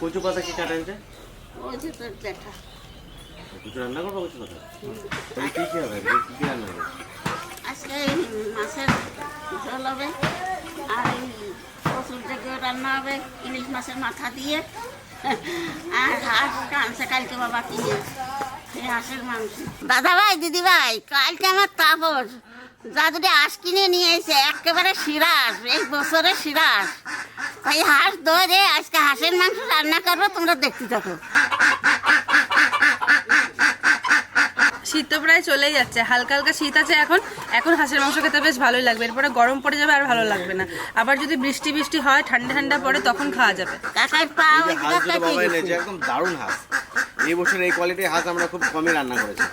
কচু পাতা কি কাটাচ্ছে? ওই যে তোর দেখা কচু রান্না করবো, কচু পাতা কি কি হবে, কি কি রান্না হবে? আজকে এই মাছের ঝোল হবে, আর এই কচুর থেকে রান্না হবে ইলিশ মাছের মাথা দিয়ে, আর হাঁস আনছে কালকে বাবা কিনে, সেই হাঁসের মাংস। দাদা ভাই দিদি ভাই, কালকে আমার তাপস যা দুটি হাঁস কিনে নিয়ে এসে একেবারে সিরাস, এই বছরের সিরাস। তাই হাঁস ধরে আজকে হাঁসের মাংস রান্না করবো, তোমরা দেখতে থাকো। শীত তো প্রায় চলেই যাচ্ছে, হালকা হালকা শীত আছে এখন। এখন হাঁসের মাংস খেতে বেশ ভালোই লাগবে, এরপরে গরম পড়ে যাবে আর ভালো লাগবে না। আবার যদি বৃষ্টি বৃষ্টি হয়, ঠান্ডা ঠান্ডা পড়ে, তখন খাওয়া যাবে। কাকার পা এই যে হাঁস দুটো বাবা এনেছে, একদম দারুণ হাঁস। এই বছর এই কোয়ালিটির হাঁস আমরা খুব কমই রান্না করেছি।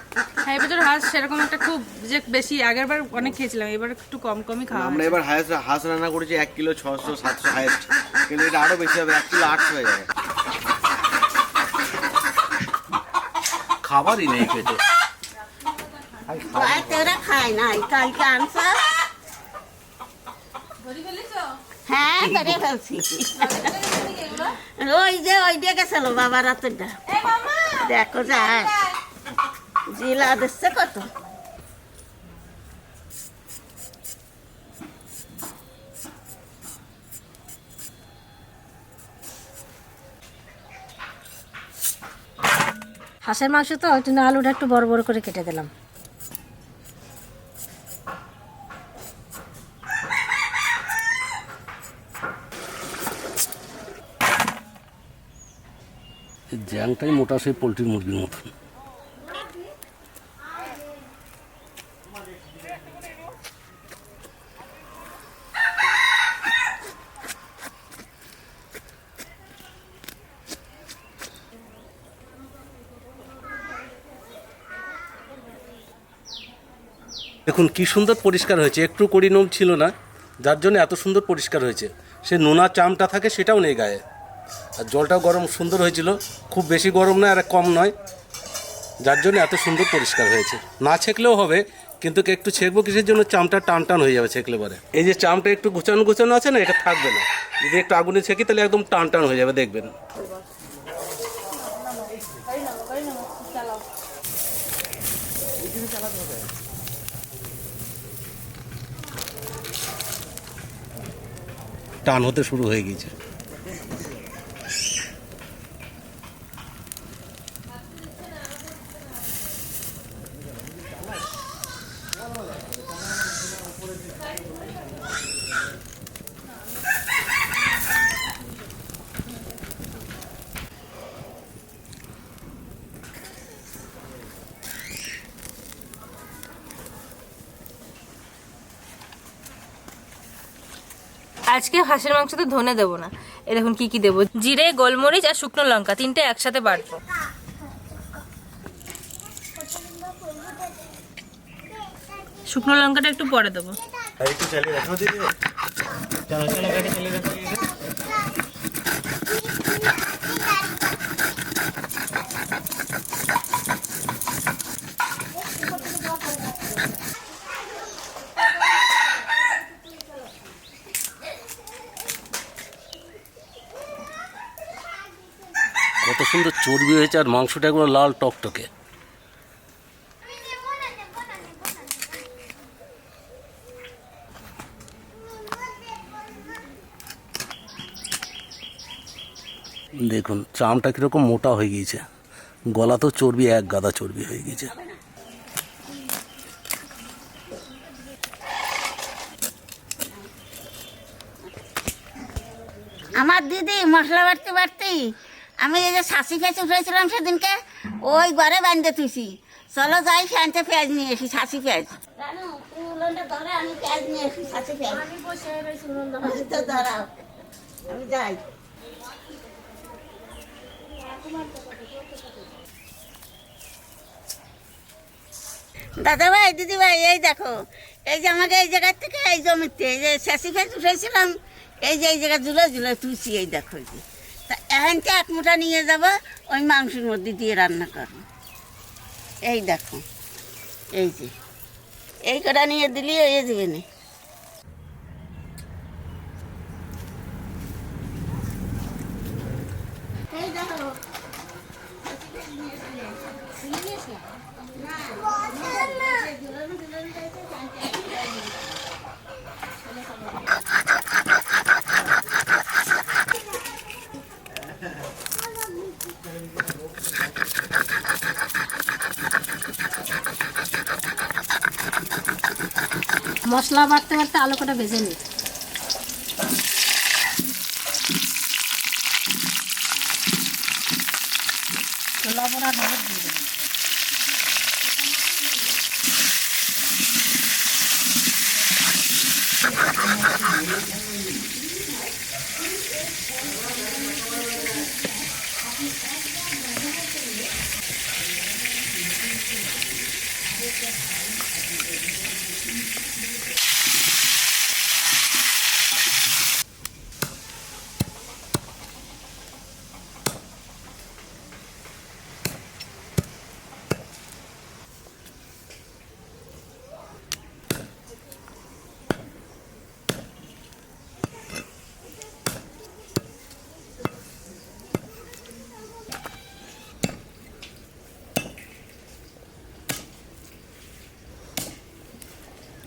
হ্যাঁ, এবছর হাঁস সেরকম একটা খুব যে বেশি, আগের বার অনেক খেয়েছিলাম, এবার একটু কম কমই খাওয়া আমরা হয়েছে। এবার হাঁস রান্না করেছি 1 কিলো 600 700 হাইস্ট, কিন্তু এটা আরো বেশি হবে, 1 কিলো 800 হয়ে যাবে। খাবারই নেই পেটে। তোরা খায় নাই, কালকে আনছো? হ্যাঁ, ধরে ফেলছি। ওই যে ওই দিয়ে গেছিল বাবা রাতেরটা, দেখো যায় জিলা দিচ্ছে কত। হাঁসের মাংস তো ওই জন্য আলুটা একটু বড় বড় করে কেটে দিলাম। জ্যাংটাই মোটা, সেই পোলট্রির মুরগির মতন। দেখুন কি সুন্দর পরিষ্কার হয়েছে, একটু কড়ি নোম ছিল না, যার জন্য এত সুন্দর পরিষ্কার হয়েছে। সে নোনা চামটা থাকে সেটাও নেই গায়ে, আর জলটাও গরম সুন্দর হয়েছিল, খুব বেশি গরম নয় আর কম নয়, যার জন্য এত সুন্দর পরিষ্কার হয়েছে। না ছেঁকলেও হবে, কিন্তু একটু ছেঁকবো কিসের জন্য, চামটা টান টান হয়ে যাবে ছেঁকলে পরে। এই যে চামটা একটু গুছানো গুছানো আছে না, এটা থাকবে না। যদি একটু আগুনে ছেঁকি তাহলে একদম টান টান হয়ে যাবে, দেখবেন। টান হতে শুরু হয়ে গিয়েছে। আজকে হাঁসের মাংসতে ধনে দেবো না, এই দেখুন কি কি দেবো, জিরে, গোলমরিচ আর শুকনো লঙ্কা, তিনটে একসাথে বাটবো। শুকনো লঙ্কাটা একটু পরে দেবো। একটু চালিয়ে রাখো দিদি, চলো চলো গাড়ি চালিয়ে রাখো। কত সুন্দর চর্বি হয়েছে, আর মাংসটা একবার লাল টকটকে। দেখুন চামটা কীরকম মোটা হয়ে গিয়েছে, গলাতেও চর্বি, এক গাদা চর্বি হয়ে গিয়েছে। আমার দিদি মশলা বাড়তে বাড়তেই আমি এই যে শাসি পেঁয়াজ উঠেছিলাম সেদিনকে, ওই ঘরে বাঁধতে তুইছি। চলো যাই ফ্যানতে পেঁয়াজ নিয়ে এসি, শাসি পেঁয়াজ। আমি পেঁয়াজ নিয়ে এসি, শাসি পেঁয়াজ। তো দাঁড়াও, আমি যাই। দাদা ভাই দিদি ভাই, এই দেখো, এই যে আমাকে এই জায়গার থেকে এই জমিতে এই যে শাসি পেঁয়াজ উঠেছিলাম, এই যে এই জায়গা ঝুলে ঝুলে তুলছি, এই দেখো। এই যে তা এখানকে 1 মুঠা নিয়ে যাবো, ওই মাংসের মধ্যে দিয়ে রান্না করবো। এই দেখো, এই যে এই কটা নিয়ে দিলি হয়ে যাবে না। মশলা বাটতে বাটতে আলু কটা ভেজে নিই। লবণ আর হলুদ দিয়ে দেবো।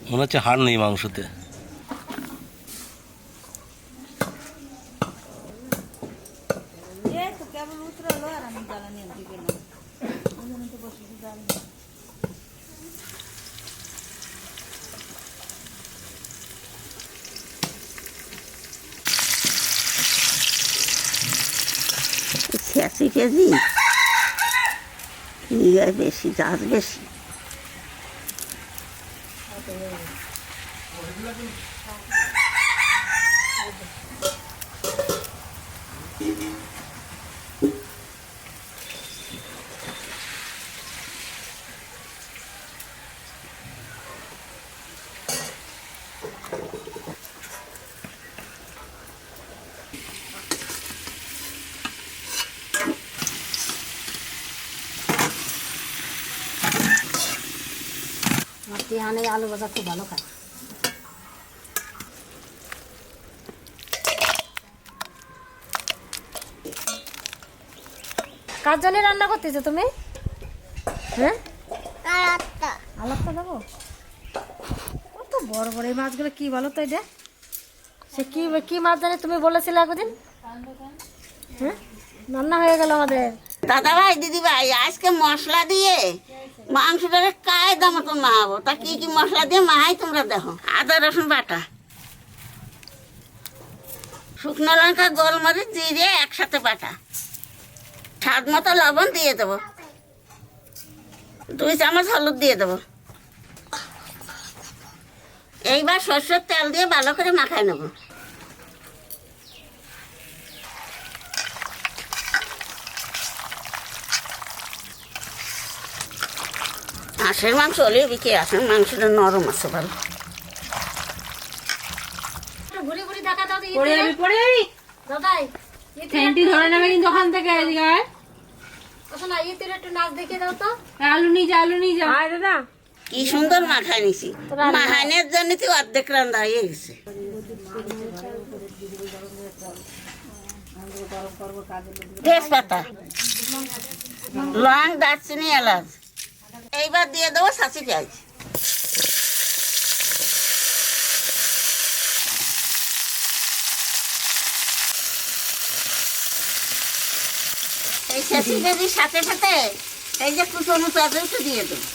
মনে হচ্ছে হাড় নেই মাংসতে। ছিয়াশি কেজি ইয়ে বেশি, গাছ বেশি। আমার টিহানে আলু ভাজা খুব ভালো খায়। কার জন্য রান্না করতেছো তুমি? হ্যাঁ, আলাদা দেবো। কত বড় বড় এই মাছগুলো, কি বলো তো এটা? সে কি কি মাছ জানি তুমি বলেছিলে একদিন? হ্যাঁ, রান্না হয়ে গেল আমাদের। দাদা ভাই, দিদি ভাই, আজকে মশলা দিয়ে মাংসটাকে কায়দা মতো মাখাবো। তা কি কি মশলা দিয়ে মাহাই তোমরা দেখো। আদা রসুন বাটা, শুকনো লঙ্কা, গোলমরিচ, জিরে একসাথে বাটা, স্বাদ মতো লবণ দিয়ে দেবো, 2 চামচ হলুদ দিয়ে দেবো। এইবার সরষের তেল দিয়ে ভালো করে মাখাই নেবো। হাঁসের মাংস হলেও বিক্রি, হাঁসের মাংসটা নরম আছে ভালো। ঘুরি ঘুরি দেখা দাও তো। পড়ে যাবি, পড়ে যাবি। দাদাই, ফ্যানটি ধরে নেবে কিন্তু ওখান থেকে এদিকে আয়। শোনা, ইতির একটু নাচ দেখিয়ে দাও তো। আলু নিয়ে যা, আলু নিয়ে যা। দাদা, কি সুন্দর মাখাই নিছি। মাহানের জন্য তো অর্ধেক রান্না হয়ে গেছে। তেজপাতা, লং, দারচিনি, এলাচ। এইবার দিয়ে দেবো ছাঁচি পেঁয়াজ। এই ছাঁচি পেঁয়াজের সাথে সাথে এই যে কুচনো পেঁয়াজ একটু দিয়ে দেবো।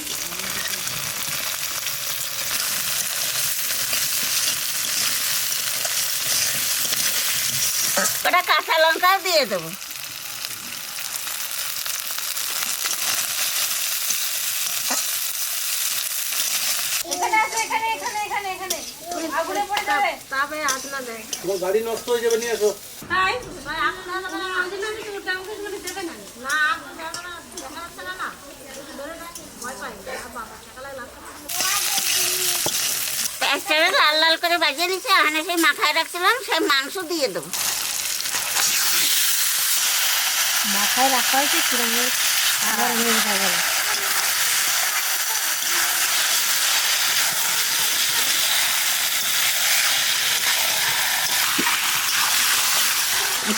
ওটা কাঁচা লঙ্কাও দিয়ে দেবো। তোমার গাড়ি নষ্ট হয়ে যাবে, নিয়ে এসো। পেঁয়াজটা লাল লাল করে বাজিয়ে নিচ্ছি। এখানে সেই মাথায় রাখছিলাম, সেই মাংস দিয়ে দেবো। মাথায় রাখা হয়েছে কিরকম আবার মেরে যাবে না।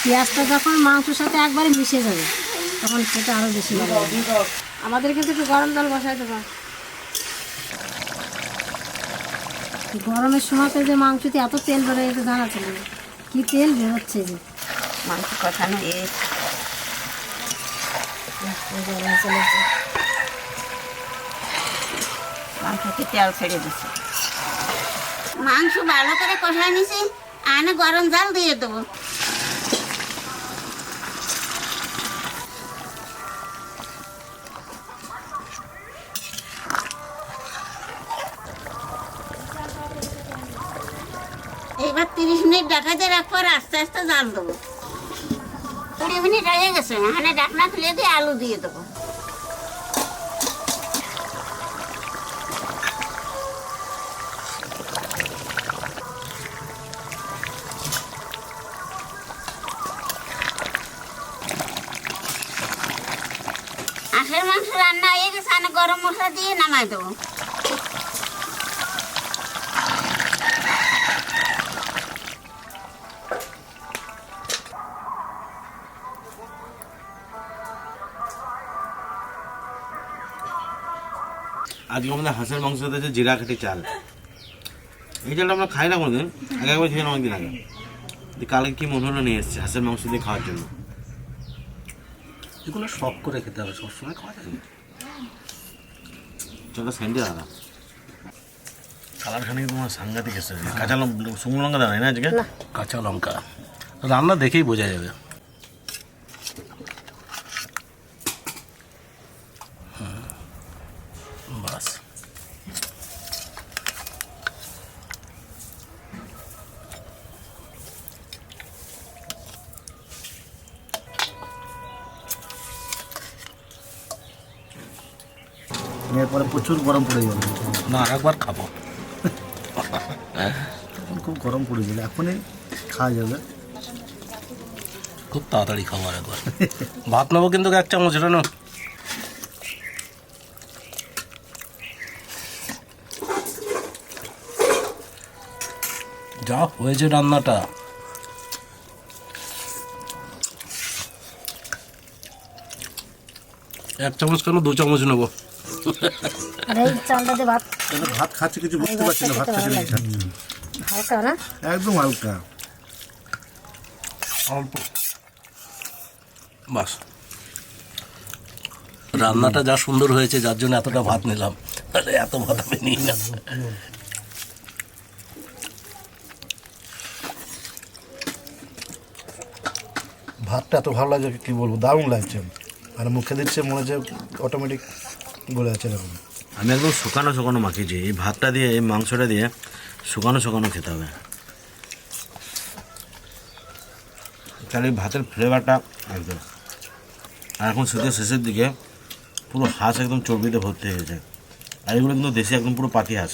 পেঁয়াজটা যখন মাংসের সাথে একবারে মিশে যাবে তখন সেটা আরো বেশি ভালো হবে। আমাদের কিন্তু একটু গরম জল বসাই দেবা। গরমের সময় তো যে মাংসতে এত তেল বেরোয় এটা জানা ছিল না। কি তেল বেরোচ্ছে যে মাংস কষানো এই গরম চলেছে। মাংসতে তেল ছেড়ে দিচ্ছে। মাংস ভালো করে কষাই নিছি, আনে গরম জল দিয়ে দেবো। এবার 30 মিনিট ঢাকাতে রাখবো আর আস্তে আস্তে জাল দেবো। 20 মিনিট হয়ে গেছে, এখানে ঢাকনা খুলে দিয়ে আলু দিয়ে দেবো। হাঁসের মাংস রান্না হয়ে গেছে, আমি গরম মশলা দিয়ে নামাই দেবো। আজকে আমাদের হাঁসের মাংস দিয়েছে জিরা কাঠি চাল। এই চালটা আমরা খাই না কোনোদিন, আগে একবার খেয়ে অনেকদিন আগে। কালকে কি মনে হলো নিয়ে এসেছে হাঁসের মাংস দিয়ে খাওয়ার জন্য। এগুলো শখ করে খেতে হবে, সবসময় খাওয়া যায় না। চলটা স্যান্ডি দাদা কালারখানে তোমার সাংঘাতিক এসেছে। কাঁচা লঙ্কা শুকনো লঙ্কা দাঁড়ায় না আজকে। কাঁচা লঙ্কা রান্না দেখেই বোঝা যাবে। বাস এরপরে প্রচুর গরম পড়ে যাবে, না একবার খাবো। তখন খুব গরম পড়ে যাবে, এখনই খাওয়া যাবে। খুব তাড়াতাড়ি খাবার একবার। ভাত নেবো কিন্তু 1 চামচ এটা না। যা হয়েছে রান্নাটা, এক চামচ কেন 2 চামচ নেবো। আর এই চালটাতে ভাত কেন ভাত খাচ্ছে কিছু বুঝতে পারছি না, ভাত খাচ্ছে না খাচ্ছে। হালকা না, একদম হালকা অল্প বাস। রান্নাটা যা সুন্দর হয়েছে যার জন্য এতটা ভাত নিলাম, তাহলে এত ভাত আমি নিই না। ভাতটা এত ভালো লাগছে কি বলবো, দারুণ লাগছে। আর মুখে দিচ্ছে মনে হচ্ছে অটোমেটিক বলে আছে এরকম। আমি একদম শুকানো শুকানো মাখিয়েছি। এই ভাতটা দিয়ে এই মাংসটা দিয়ে শুকানো শুকানো খেতে হবে, তাহলে এই ভাতের ফ্লেভারটা একদম। আর এখন শীতের শেষের দিকে পুরো হাঁস একদম চর্বিতে ভর্তি হয়ে গেছে। আর এগুলো কিন্তু দেশি একদম পুরো পাতি হাঁস।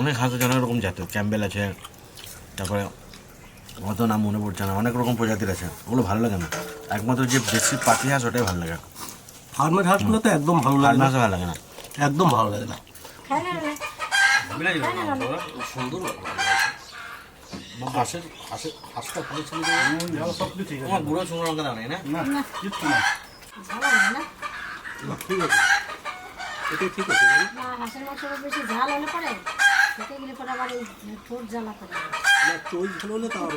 অনেক হাঁস আছে, অনেক রকম জাতের, ক্যাম্বেল আছে, তারপরে অত নাম মনে পড়ছে না, অনেক রকম প্রজাতির আছে। ওগুলো ভালো লাগে না, একমাত্র যে দেশি পাতি হাঁস ওটাই ভালো লাগে। ফার্মের হাঁসগুলো তো একদম ভালো লাগে না, হাঁস ভালো লাগে না। একদম ভালো লাগে না। সুন্দর হাঁসের হাঁসের হাঁসটা ভালো ছিল। আমার গুঁড়ো শুকনো লঙ্কা দাও না? ঝাল হয় না। ঠিক আছে, এটাই ঠিক আছে। না, হাঁসের মাংস বেশি ঝাল হলে পরে খেতে গেলে পরে আবার এই ঠোঁট জ্বালা করে। চোখ ঝাল হলে তাও